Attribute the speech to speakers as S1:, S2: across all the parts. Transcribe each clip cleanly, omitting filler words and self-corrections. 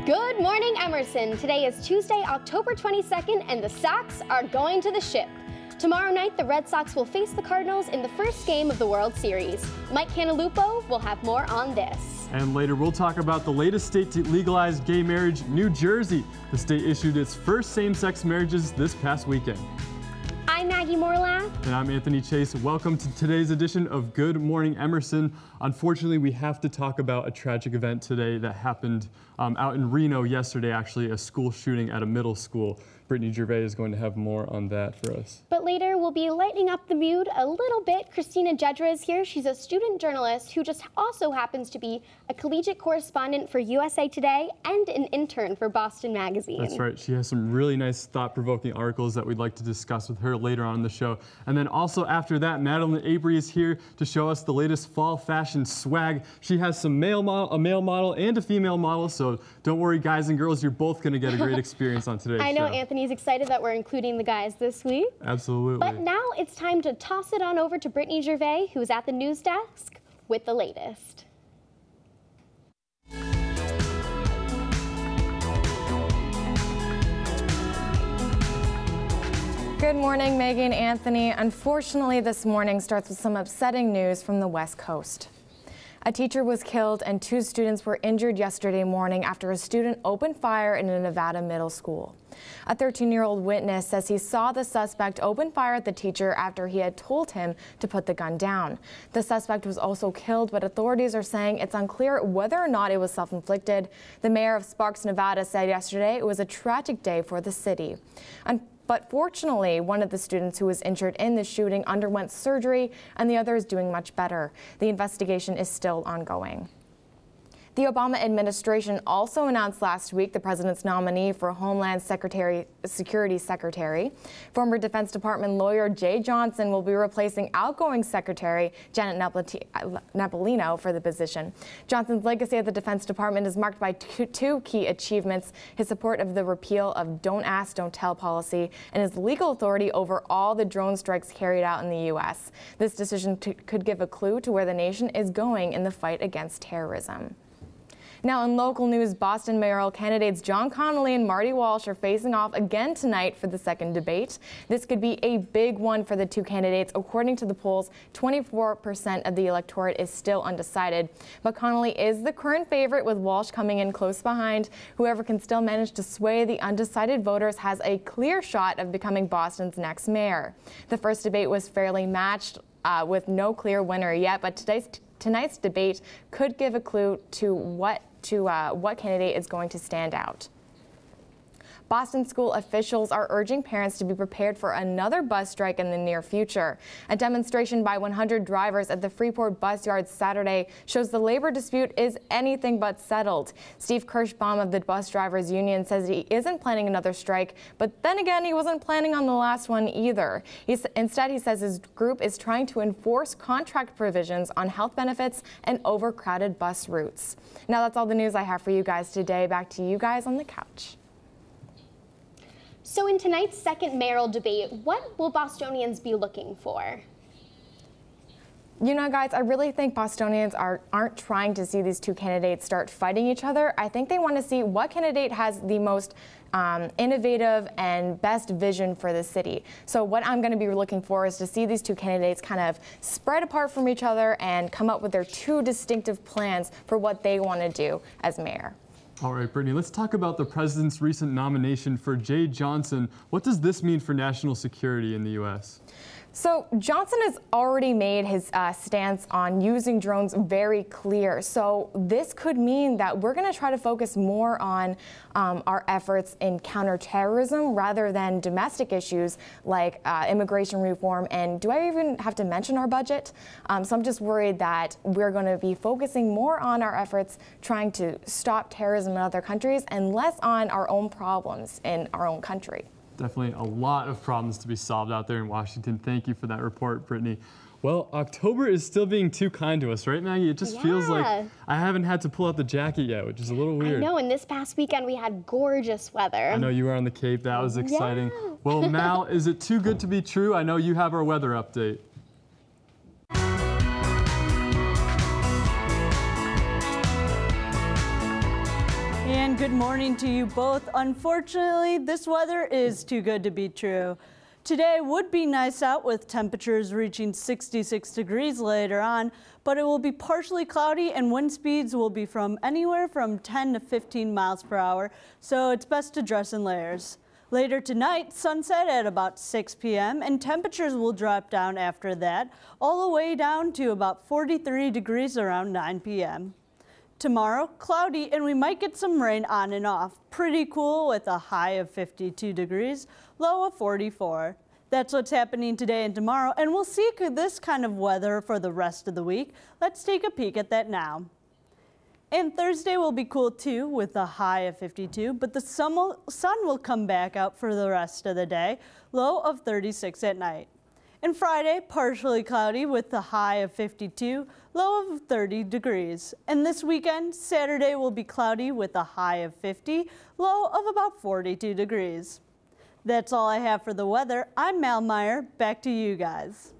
S1: Good morning, Emerson. Today is Tuesday, October 22nd, and the Sox are going to the ship. Tomorrow night, the Red Sox will face the Cardinals in the first game of the World Series. Mike Cantalupo will have more on this.
S2: And later, we'll talk about the latest state to legalize gay marriage, New Jersey. The state issued its first same-sex marriages this past weekend.
S1: I'm Maggie Morlath.
S2: And I'm Anthony Chase. Welcome to today's edition of Good Morning Emerson. Unfortunately, we have to talk about a tragic event today that happened out in Reno yesterday, actually, a school shooting at a middle school. Brittany Gervais is going to have more on that for us.
S1: But later, we'll be lightening up the mood a little bit. Christina Jedra is here. She's a student journalist who just also happens to be a collegiate correspondent for USA Today and an intern for Boston Magazine.
S2: That's right. She has some really nice, thought-provoking articles that we'd like to discuss with her later on in the show. And then also after that, Madelyn Abry is here to show us the latest fall fashion swag. She has some a male model and a female model, so don't worry, guys and girls, you're both going to get a great experience on today's show.
S1: I know, Anthony. He's excited that we're including the guys this week.
S2: Absolutely.
S1: But now it's time to toss it on over to Brittany Gervais, who's at the news desk with the latest.
S3: Good morning, Maggie and Anthony. Unfortunately, this morning starts with some upsetting news from the West Coast. A teacher was killed and 2 students were injured yesterday morning after a student opened fire in a Nevada middle school. A 13-year-old witness says he saw the suspect open fire at the teacher after he had told him to put the gun down. The suspect was also killed, but authorities are saying it's unclear whether or not it was self-inflicted. The mayor of Sparks, Nevada said yesterday it was a tragic day for the city. But fortunately, one of the students who was injured in the shooting underwent surgery, and the other is doing much better. The investigation is still ongoing. The Obama administration also announced last week the president's nominee for Homeland Security Secretary. Former Defense Department lawyer Jay Johnson will be replacing outgoing Secretary Janet Napolitano for the position. Johnson's legacy at the Defense Department is marked by two key achievements: his support of the repeal of Don't Ask, Don't Tell policy, and his legal authority over all the drone strikes carried out in the U.S. This decision could give a clue to where the nation is going in the fight against terrorism. Now, in local news, Boston mayoral candidates John Connolly and Marty Walsh are facing off again tonight for the second debate. This could be a big one for the two candidates. According to the polls, 24% of the electorate is still undecided. But Connolly is the current favorite, with Walsh coming in close behind. Whoever can still manage to sway the undecided voters has a clear shot of becoming Boston's next mayor. The first debate was fairly matched with no clear winner yet, but tonight's debate could give a clue to what candidate is going to stand out. Boston school officials are urging parents to be prepared for another bus strike in the near future. A demonstration by 100 drivers at the Freeport bus yard Saturday shows the labor dispute is anything but settled. Steve Kirschbaum of the Bus Drivers Union says he isn't planning another strike, but then again, he wasn't planning on the last one either. Instead, he says his group is trying to enforce contract provisions on health benefits and overcrowded bus routes. Now, that's all the news I have for you guys today. Back to you guys on the couch.
S1: So in tonight's second mayoral debate, what will Bostonians be looking for?
S3: You know, guys, I really think Bostonians aren't trying to see these two candidates start fighting each other. I think they want to see what candidate has the most innovative and best vision for the city. So what I'm going to be looking for is to see these two candidates kind of spread apart from each other and come up with their two distinctive plans for what they want to do as mayor.
S2: All right, Brittany, let's talk about the president's recent nomination for Jay Johnson. What does this mean for national security in the U.S.?
S3: So Johnson has already made his stance on using drones very clear. So this could mean that we're going to try to focus more on our efforts in counterterrorism rather than domestic issues like immigration reform. And do I even have to mention our budget? So I'm just worried that we're going to be focusing more on our efforts trying to stop terrorism in other countries and less on our own problems in our own country.
S2: Definitely a lot of problems to be solved out there in Washington. Thank you for that report, Brittany. Well, October is still being too kind to us, right, Maggie? It just feels like I haven't had to pull out the jacket yet, which is a little weird.
S1: I know, and this past weekend we had gorgeous weather.
S2: I know you were on the Cape. That was exciting.
S1: Yeah.
S2: Well, Mal, is it too good to be true? I know you have our weather update.
S4: And and good morning to you both. Unfortunately, this weather is too good to be true. Today would be nice out with temperatures reaching 66 degrees later on, but it will be partially cloudy and wind speeds will be from anywhere from 10 to 15 miles per hour, so it's best to dress in layers. Later tonight, sunset at about 6 p.m. and temperatures will drop down after that, all the way down to about 43 degrees around 9 p.m. Tomorrow, cloudy and we might get some rain on and off. Pretty cool with a high of 52 degrees, low of 44. That's what's happening today and tomorrow, and we'll see this kind of weather for the rest of the week. Let's take a peek at that now. And Thursday will be cool too with a high of 52, but the sun will come back out for the rest of the day, low of 36 at night. And Friday, partially cloudy with a high of 52, low of 30 degrees. And this weekend, Saturday will be cloudy with a high of 50, low of about 42 degrees. That's all I have for the weather. I'm Mal Meyer. Back to you guys.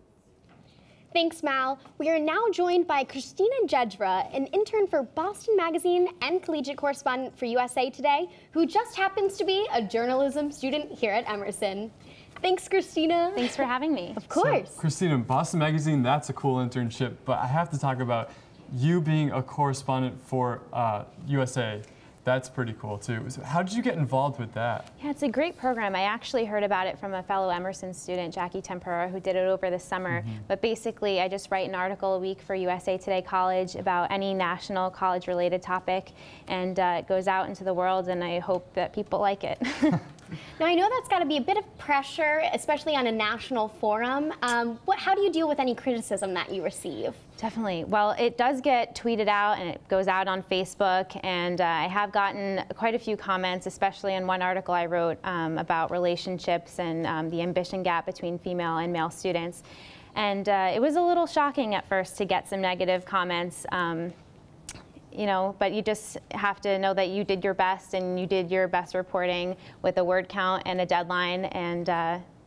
S1: Thanks, Mal. We are now joined by Christina Jedra, an intern for Boston Magazine and collegiate correspondent for USA Today, who just happens to be a journalism student here at Emerson. Thanks, Christina.
S5: Thanks for having me.
S1: Of course.
S2: So, Christina, Boston Magazine, that's a cool internship, but I have to talk about you being a correspondent for USA. That's pretty cool, too. So how did you get involved with that?
S5: Yeah, it's a great program. I actually heard about it from a fellow Emerson student, Jackie Tempera, who did it over the summer. But basically, I just write an article a week for USA Today College about any national college-related topic, and it goes out into the world, and I hope that people like it.
S1: Now, I know that's got to be a bit of pressure, especially on a national forum. How do you deal with any criticism that you receive?
S5: Definitely. Well, it does get tweeted out and it goes out on Facebook, and I have gotten quite a few comments, especially in one article I wrote about relationships and the ambition gap between female and male students. And it was a little shocking at first to get some negative comments. You know, but you just have to know that you did your best and you did your best reporting with a word count and a deadline, and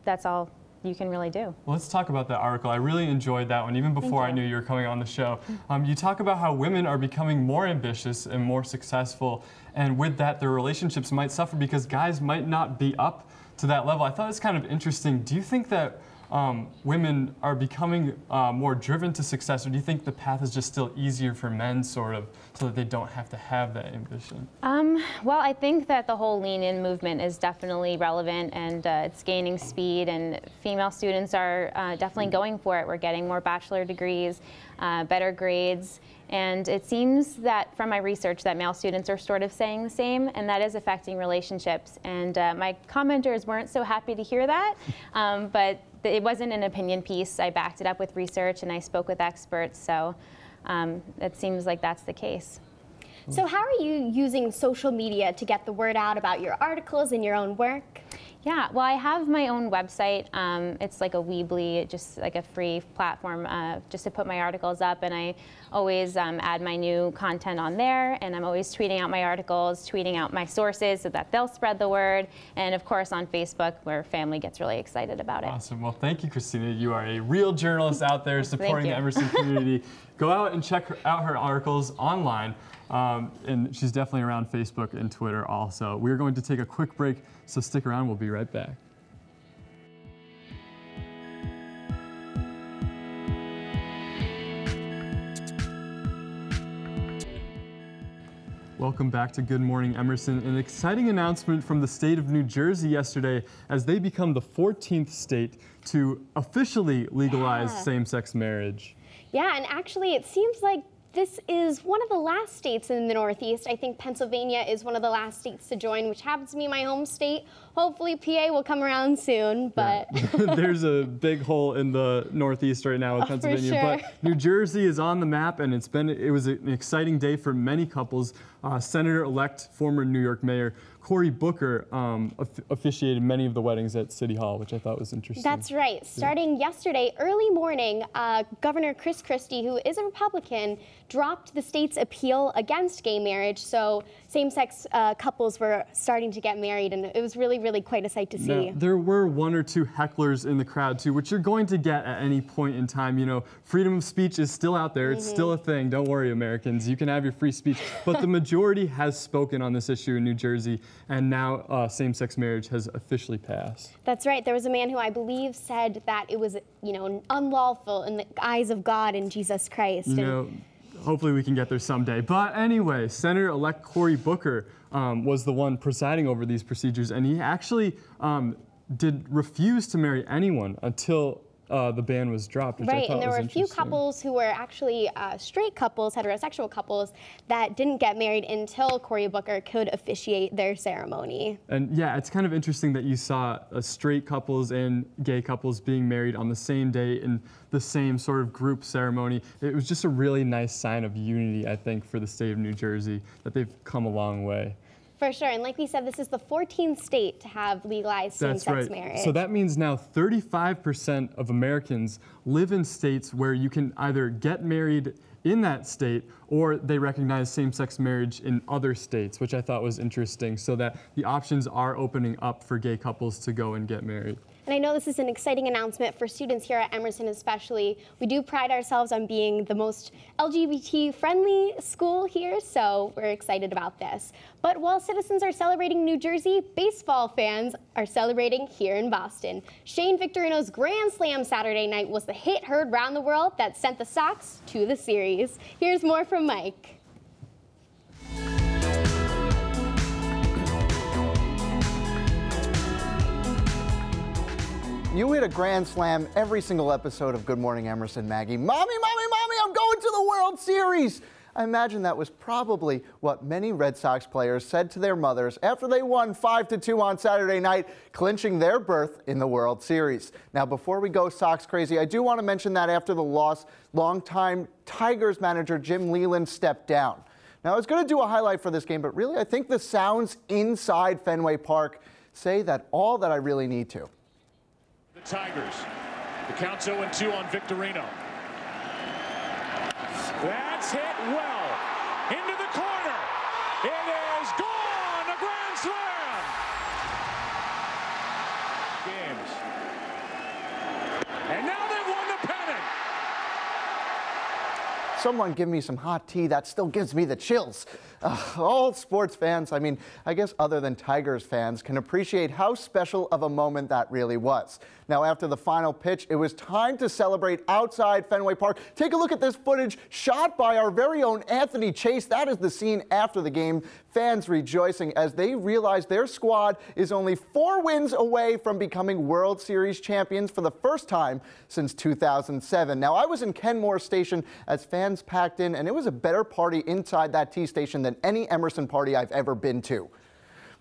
S5: that's all you can really do.
S2: Well, let's talk about that article. I really enjoyed that one, even before I knew you were coming on the show. You talk about how women are becoming more ambitious and more successful, and with that, their relationships might suffer because guys might not be up to that level. I thought it was kind of interesting. Do you think that women are becoming more driven to success, or do you think the path is just still easier for men, sort of, so that they don't have to have that ambition?
S5: Well, I think that the whole lean-in movement is definitely relevant, and it's gaining speed, and female students are definitely going for it. We're getting more bachelor degrees, better grades, and it seems that from my research that male students are sort of saying the same, and that is affecting relationships. And my commenters weren't so happy to hear that, but it wasn't an opinion piece. I backed it up with research and I spoke with experts, so it seems like that's the case.
S1: So how are you using social media to get the word out about your articles and your own work?
S5: Yeah, well, I have my own website. It's like a Weebly, just like a free platform just to put my articles up, and I always add my new content on there, and I'm always tweeting out my articles, tweeting out my sources so that they'll spread the word, and of course on Facebook where family gets really excited about it.
S2: Awesome. Well, thank you, Christina. You are a real journalist out there supporting the Emerson community. Go out and check out her articles online. And she's definitely around Facebook and Twitter also. We're going to take a quick break, so stick around. We'll be right back. Welcome back to Good Morning Emerson. An exciting announcement from the state of New Jersey yesterday as they become the 14th state to officially legalize same-sex marriage.
S1: Yeah, and actually it seems like this is one of the last states in the Northeast. I think Pennsylvania is one of the last states to join, which happens to be my home state. Hopefully PA will come around soon, but...
S2: Yeah. There's a big hole in the Northeast right now with Pennsylvania.
S1: For sure.
S2: But New Jersey is on the map, and it was an exciting day for many couples. Senator-elect, former New York Mayor Cory Booker officiated many of the weddings at City Hall, which I thought was interesting.
S1: That's right. Starting yesterday, early morning, Governor Chris Christie, who is a Republican, dropped the state's appeal against gay marriage. So same-sex couples were starting to get married, and it was really, really quite a sight to see.
S2: Now, there were one or two hecklers in the crowd, too, which you're going to get at any point in time. You know, freedom of speech is still out there. It's still a thing. Don't worry, Americans. You can have your free speech. But the majority has spoken on this issue in New Jersey, and now same-sex marriage has officially passed.
S1: That's right. There was a man who I believe said that it was, you know, unlawful in the eyes of God and Jesus Christ.
S2: You know, hopefully we can get there someday. But anyway, Senator-elect Cory Booker was the one presiding over these procedures, and he actually did refuse to marry anyone until the ban was dropped, which I thought was interesting.
S1: Right, and there were a few couples who were actually straight couples, heterosexual couples, that didn't get married until Cory Booker could officiate their ceremony.
S2: And yeah, it's kind of interesting that you saw straight couples and gay couples being married on the same day in the same sort of group ceremony. It was just a really nice sign of unity, I think, for the state of New Jersey, that they've come a long way.
S1: For sure, and like we said, this is the 14th state to have legalized same-sex marriage.
S2: So that means now 35% of Americans live in states where you can either get married in that state or they recognize same-sex marriage in other states, which I thought was interesting, so that the options are opening up for gay couples to go and get married.
S1: And I know this is an exciting announcement for students here at Emerson especially. We do pride ourselves on being the most LGBT-friendly school here, so we're excited about this. But while citizens are celebrating New Jersey, baseball fans are celebrating here in Boston. Shane Victorino's Grand Slam Saturday night was the hit heard round the world that sent the Sox to the series. Here's more from Mike.
S6: You hit a grand slam every single episode of Good Morning Emerson, Maggie. Mommy, mommy, mommy, I'm going to the World Series. I imagine that was probably what many Red Sox players said to their mothers after they won 5-2 on Saturday night, clinching their berth in the World Series. Now, before we go Sox crazy, I do want to mention that after the loss, longtime Tigers manager Jim Leyland stepped down. Now, I was going to do a highlight for this game, but really I think the sounds inside Fenway Park say that all that I really need to.
S7: The Tigers. The count's 0-2 on Victorino. That's hit well. Into the corner. It is gone. A grand slam. Games. And now they've won the pennant.
S6: Someone give me some hot tea. That still gives me the chills. All sports fans, I mean, I guess other than Tigers fans, can appreciate how special of a moment that really was. Now, after the final pitch, it was time to celebrate outside Fenway Park. Take a look at this footage shot by our very own Anthony Chase. That is the scene after the game. Fans rejoicing as they realize their squad is only 4 wins away from becoming World Series champions for the first time since 2007. Now, I was in Kenmore Station as fans packed in, and it was a better party inside that T station than any Emerson party I've ever been to.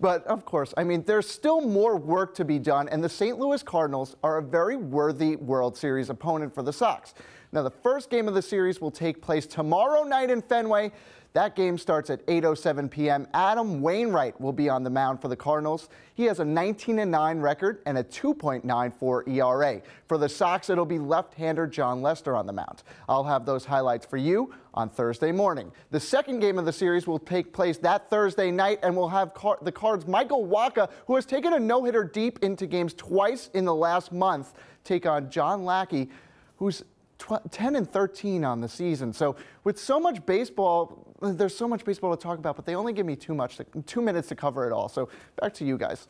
S6: But of course, I mean, there's still more work to be done, and the St. Louis Cardinals are a very worthy World Series opponent for the Sox. Now, the first game of the series will take place tomorrow night in Fenway. That game starts at 8:07 p.m. Adam Wainwright will be on the mound for the Cardinals. He has a 19-9 record and a 2.94 ERA. For the Sox, it'll be left-hander John Lester on the mound. I'll have those highlights for you on Thursday morning. The second game of the series will take place that Thursday night, and we'll have the Cards' Michael Wacha, who has taken a no-hitter deep into games twice in the last month, take on John Lackey, who's 10-13 on the season. So with so much baseball, there's so much baseball to talk about, but they only give me 2 minutes to cover it all. So back to you guys.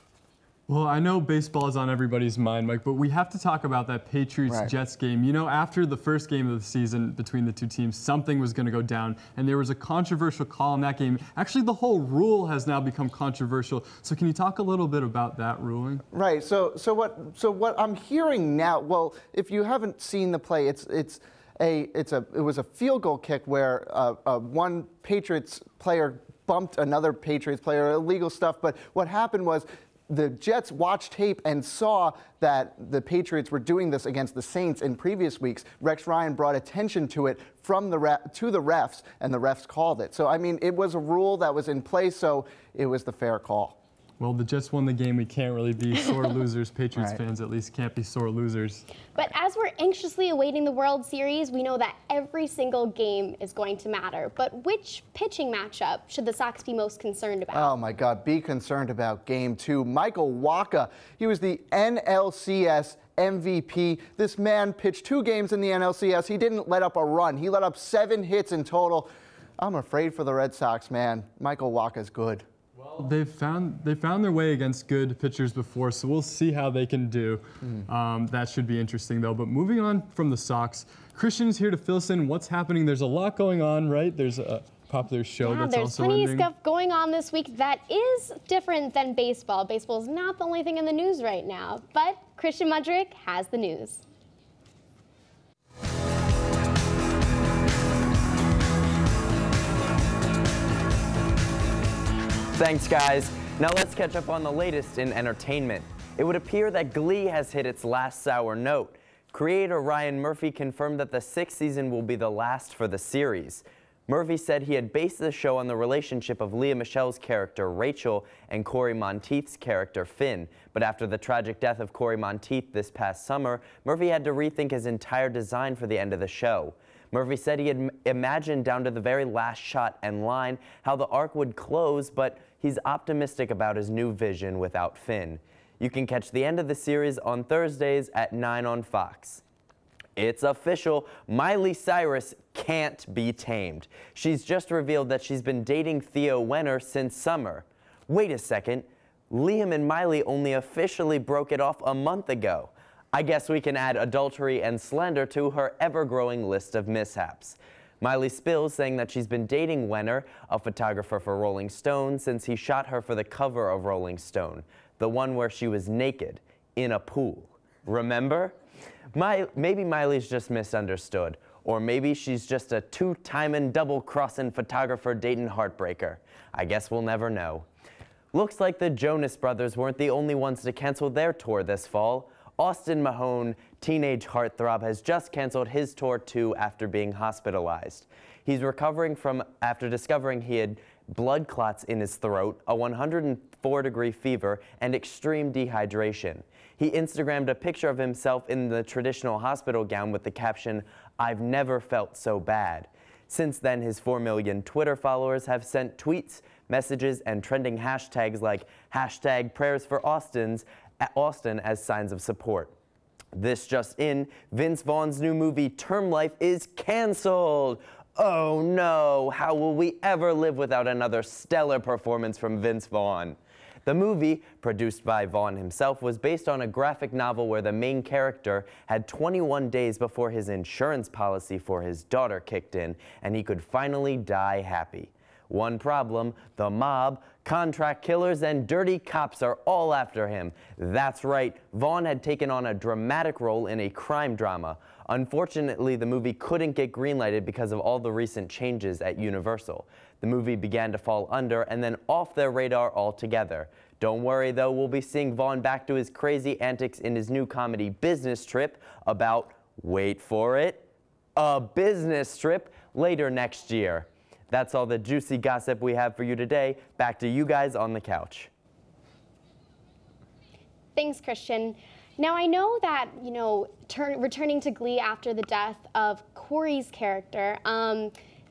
S2: Well, I know baseball is on everybody's mind, Mike, but we have to talk about that Patriots-Jets game. You know, after the first game of the season between the two teams, something was going to go down, and there was a controversial call in that game. Actually, the whole rule has now become controversial. So can you talk a little bit about that ruling?
S6: Right. So what I'm hearing now, well, if you haven't seen the play, it was a field goal kick where one Patriots player bumped another Patriots player, illegal stuff. But what happened was the Jets watched tape and saw that the Patriots were doing this against the Saints in previous weeks. Rex Ryan brought attention to it to the refs, and the refs called it. So, I mean, it was a rule that was in place, so it was the fair call.
S2: Well, the Jets won the game. We can't really be sore losers. Patriots
S6: Right.
S2: fans, at least, can't be sore losers.
S1: But as we're anxiously awaiting the World Series, we know that every single game is going to matter. But which pitching matchup should the Sox be most concerned about?
S6: Oh my God, be concerned about Game 2. Michael Wacha, he was the NLCS MVP. This man pitched 2 games in the NLCS. He didn't let up a run. He let up 7 hits in total. I'm afraid for the Red Sox, man. Michael Wacha's good.
S2: Well, they found their way against good pitchers before, so we'll see how they can do. That should be interesting, though. But moving on from the Sox, Christian's here to fill us in what's happening. There's a lot going on, right? There's a popular show that's also ending.
S1: There's plenty of stuff going on this week that is different than baseball. Baseball is not the only thing in the news right now, but Christian Mudrick has the news.
S8: Thanks, guys. Now let's catch up on the latest in entertainment. It would appear that Glee has hit its last sour note. Creator Ryan Murphy confirmed that the 6th season will be the last for the series. Murphy said he had based the show on the relationship of Lea Michele's character Rachel and Corey Monteith's character Finn. But after the tragic death of Corey Monteith this past summer, Murphy had to rethink his entire design for the end of the show. Murphy said he had imagined down to the very last shot and line how the arc would close, but he's optimistic about his new vision without Finn. You can catch the end of the series on Thursdays at 9 on Fox. It's official, Miley Cyrus can't be tamed. She's just revealed that she's been dating Theo Wenner since summer. Wait a second, Liam and Miley only officially broke it off a month ago. I guess we can add adultery and slander to her ever-growing list of mishaps. Miley spills saying that she's been dating Wenner, a photographer for Rolling Stone, since he shot her for the cover of Rolling Stone, the one where she was naked, in a pool. Remember? Maybe Miley's just misunderstood, or maybe she's just a 2-time and double-crossing photographer dating heartbreaker. I guess we'll never know. Looks like the Jonas Brothers weren't the only ones to cancel their tour this fall. Austin Mahone, teenage heartthrob, has just canceled his tour too after being hospitalized. He's recovering after discovering he had blood clots in his throat, a 104-degree fever, and extreme dehydration. He Instagrammed a picture of himself in the traditional hospital gown with the caption, "I've never felt so bad." Since then, his 4 million Twitter followers have sent tweets, messages, and trending hashtags like #PrayersForAustin as signs of support. This just in, Vince Vaughn's new movie Term Life is canceled. Oh no, how will we ever live without another stellar performance from Vince Vaughn? The movie, produced by Vaughn himself, was based on a graphic novel where the main character had 21 days before his insurance policy for his daughter kicked in, and he could finally die happy. One problem, the mob, contract killers, and dirty cops are all after him. That's right, Vaughn had taken on a dramatic role in a crime drama. Unfortunately, the movie couldn't get greenlighted because of all the recent changes at Universal. The movie began to fall under and then off their radar altogether. Don't worry though, we'll be seeing Vaughn back to his crazy antics in his new comedy Business Trip about, wait for it, a business trip later next year. That's all the juicy gossip we have for you today. Back to you guys on the couch.
S1: Thanks, Christian. Now, I know that, returning to Glee after the death of Corey's character,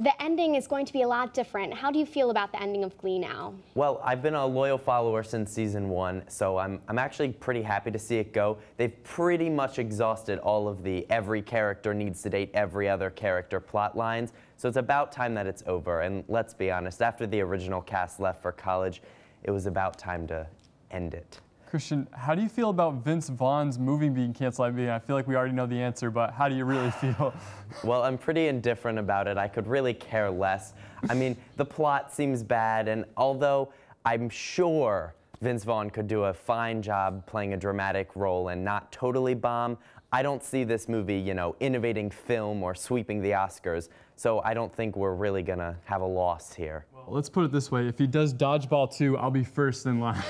S1: the ending is going to be a lot different. How do you feel about the ending of Glee now?
S8: Well, I've been a loyal follower since season 1, so I'm actually pretty happy to see it go. They've pretty much exhausted all of the every character needs to date every other character plot lines, so it's about time that it's over. And let's be honest, after the original cast left for college, it was about time to end it.
S2: Christian, how do you feel about Vince Vaughn's movie being canceled? I mean, I feel like we already know the answer, but how do you really feel?
S8: Well, I'm pretty indifferent about it. I could really care less. I mean, the plot seems bad, and although I'm sure Vince Vaughn could do a fine job playing a dramatic role and not totally bomb, I don't see this movie, innovating film or sweeping the Oscars, so I don't think we're really gonna have a loss here.
S2: Well, let's put it this way. If he does Dodgeball 2, I'll be first in line.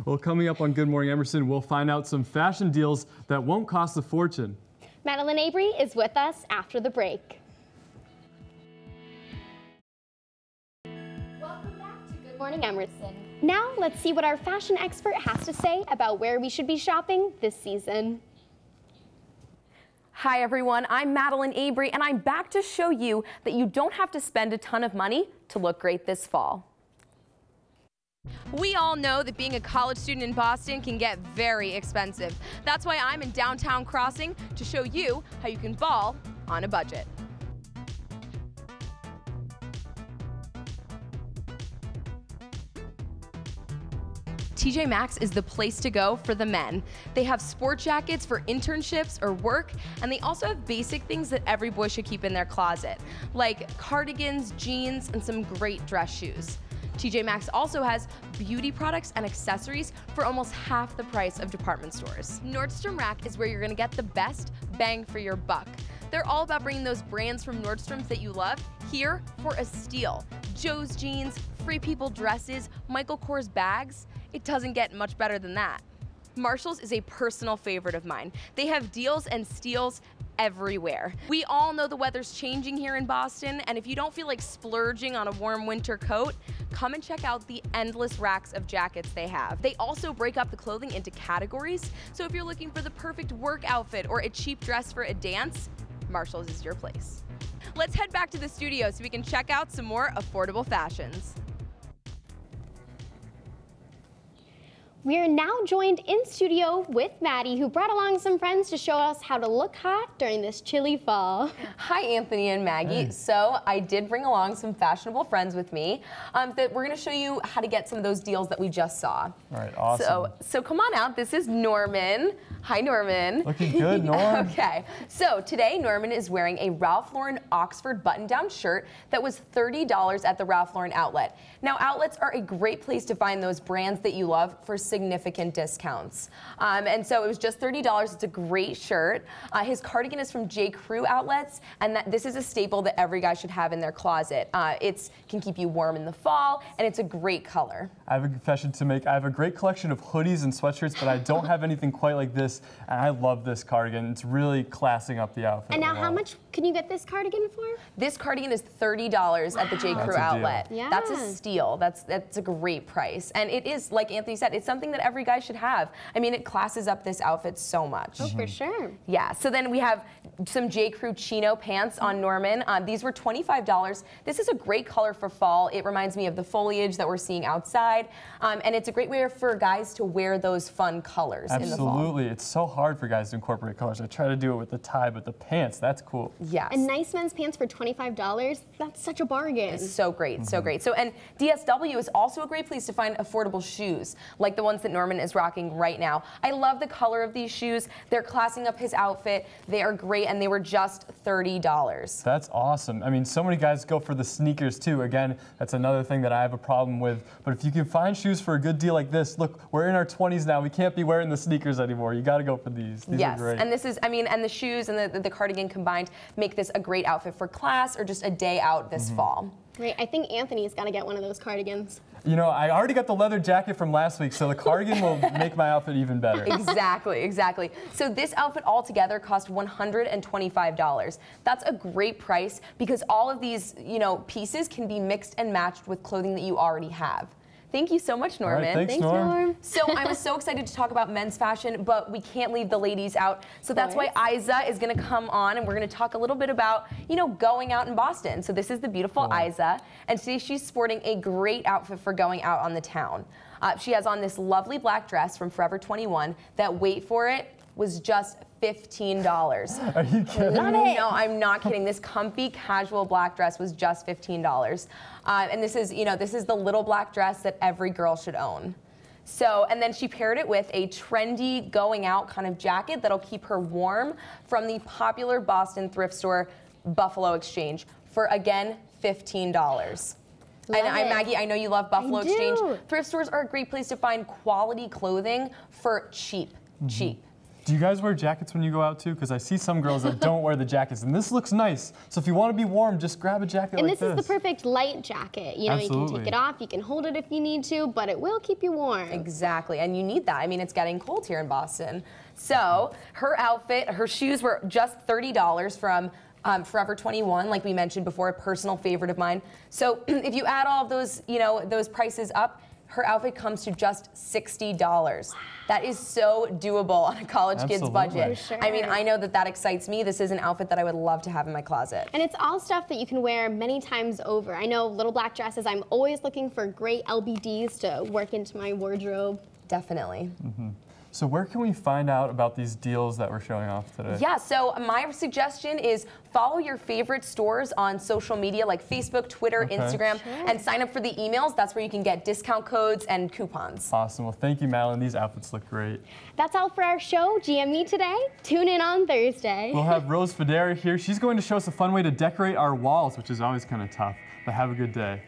S2: Well, coming up on Good Morning Emerson, we'll find out some fashion deals that won't cost a fortune.
S1: Madelyn Abry is with us after the break. Welcome back to Good Morning Emerson. Now let's see what our fashion expert has to say about where we should be shopping this season.
S9: Hi everyone, I'm Madelyn Abry and I'm back to show you that you don't have to spend a ton of money to look great this fall.
S10: We all know that being a college student in Boston can get very expensive. That's why I'm in downtown Crossing to show you how you can ball on a budget. TJ Maxx is the place to go for the men. They have sport jackets for internships or work, and they also have basic things that every boy should keep in their closet, like cardigans, jeans, and some great dress shoes. TJ Maxx also has beauty products and accessories for almost half the price of department stores. Nordstrom Rack is where you're gonna get the best bang for your buck. They're all about bringing those brands from Nordstrom's that you love here for a steal. Joe's jeans, Free People dresses, Michael Kors bags. It doesn't get much better than that. Marshall's is a personal favorite of mine. They have deals and steals everywhere. We all know the weather's changing here in Boston, and if you don't feel like splurging on a warm winter coat, come and check out the endless racks of jackets they have. They also break up the clothing into categories, so if you're looking for the perfect work outfit or a cheap dress for a dance, Marshall's is your place. Let's head back to the studio so we can check out some more affordable fashions.
S1: We are now joined in studio with Maddie, who brought along some friends to show us how to look hot during this chilly fall.
S9: Hi Anthony and Maggie.
S2: Hey.
S9: So I did bring along some fashionable friends with me that we're gonna show you how to get some of those deals that we just saw.
S2: All right, awesome.
S9: So come on out, this is Norman. Hi Norman.
S2: Looking good, Norm.
S9: Okay, so today Norman is wearing a Ralph Lauren Oxford button-down shirt that was $30 at the Ralph Lauren outlet. Now outlets are a great place to find those brands that you love for significant discounts. And so it was just $30. It's a great shirt. His cardigan is from J. Crew outlets, and this is a staple that every guy should have in their closet. It can keep you warm in the fall, and it's a great color.
S2: I have a confession to make. I have a great collection of hoodies and sweatshirts, but I don't have anything quite like this, and I love this cardigan. It's really classing up the outfit.
S1: And now how much can you get this cardigan for?
S9: This cardigan is $30 at the J. Crew outlet.
S1: Yeah.
S9: That's a steal. That's a great price. And it is, like Anthony said, it's something that every guy should have. I mean, it classes up this outfit so much.
S1: Oh, for sure.
S9: Yeah, so then we have some J. Crew chino pants on Norman. These were $25. This is a great color for fall. It reminds me of the foliage that we're seeing outside. And it's a great way for guys to wear those fun colors in the fall.
S2: Absolutely. It's so hard for guys to incorporate colors. I try to do it with the tie, but the pants, that's cool.
S9: Yes.
S1: And nice men's pants for $25, that's such a bargain.
S9: It's so great, so great. So, and DSW is also a great place to find affordable shoes, like the ones that Norman is rocking right now. I love the color of these shoes. They're classing up his outfit. They are great, and they were just $30.
S2: That's awesome. I mean, so many guys go for the sneakers too. Again, that's another thing that I have a problem with. But if you can find shoes for a good deal like this, look, we're in our 20s now. We can't be wearing the sneakers anymore. You got to go for these. These are great.
S9: And this is, I mean, and the shoes and the cardigan combined make this a great outfit for class or just a day out this fall.
S1: Right, I think Anthony's got to get one of those cardigans.
S2: You know, I already got the leather jacket from last week, so the cardigan will make my outfit even better.
S9: Exactly, exactly. So this outfit altogether cost $125. That's a great price because all of these, you know, pieces can be mixed and matched with clothing that you already have. Thank you so much, Norman.
S2: All right, thanks, Norm.
S9: So I was so excited to talk about men's fashion, but we can't leave the ladies out. So that's why Isa is going to come on, and we're going to talk a little bit about, you know, going out in Boston. So this is the beautiful Isa, and today she's sporting a great outfit for going out on the town. She has on this lovely black dress from Forever 21 that, wait for it, was just $15.
S2: Are you kidding me?
S9: No, I'm not kidding. This comfy, casual black dress was just $15. And this is, you know, this is the little black dress that every girl should own. So, and then she paired it with a trendy going out kind of jacket that'll keep her warm from the popular Boston thrift store Buffalo Exchange for, again, $15. Maggie, I know you love Buffalo Exchange. Thrift stores are a great place to find quality clothing for cheap.
S2: Do you guys wear jackets when you go out too? Because I see some girls that don't wear the jackets, and this looks nice. So if you want to be warm, just grab a jacket like this.
S1: And this is the perfect light jacket. You know, you can take it off, you can hold it if you need to, but it will keep you warm.
S9: Exactly, and you need that. I mean, it's getting cold here in Boston. So her outfit, her shoes were just $30 from Forever 21, like we mentioned before, a personal favorite of mine. So if you add all of those, those prices up, her outfit comes to just $60. That is so doable on a college kid's budget.
S1: Sure.
S9: I mean, I know that excites me. This is an outfit that I would love to have in my closet.
S1: And it's all stuff that you can wear many times over. I know little black dresses, I'm always looking for great LBDs to work into my wardrobe.
S9: Definitely.
S2: Mm-hmm. So where can we find out about these deals that we're showing off today?
S9: Yeah, so my suggestion is follow your favorite stores on social media like Facebook, Twitter, Instagram, and sign up for the emails. That's where you can get discount codes and coupons.
S2: Awesome. Well, thank you, Madelyn. These outfits look great.
S1: That's all for our show, GME Today. Tune in on Thursday.
S2: We'll have Rose Federa here. She's going to show us a fun way to decorate our walls, which is always kind of tough. But have a good day.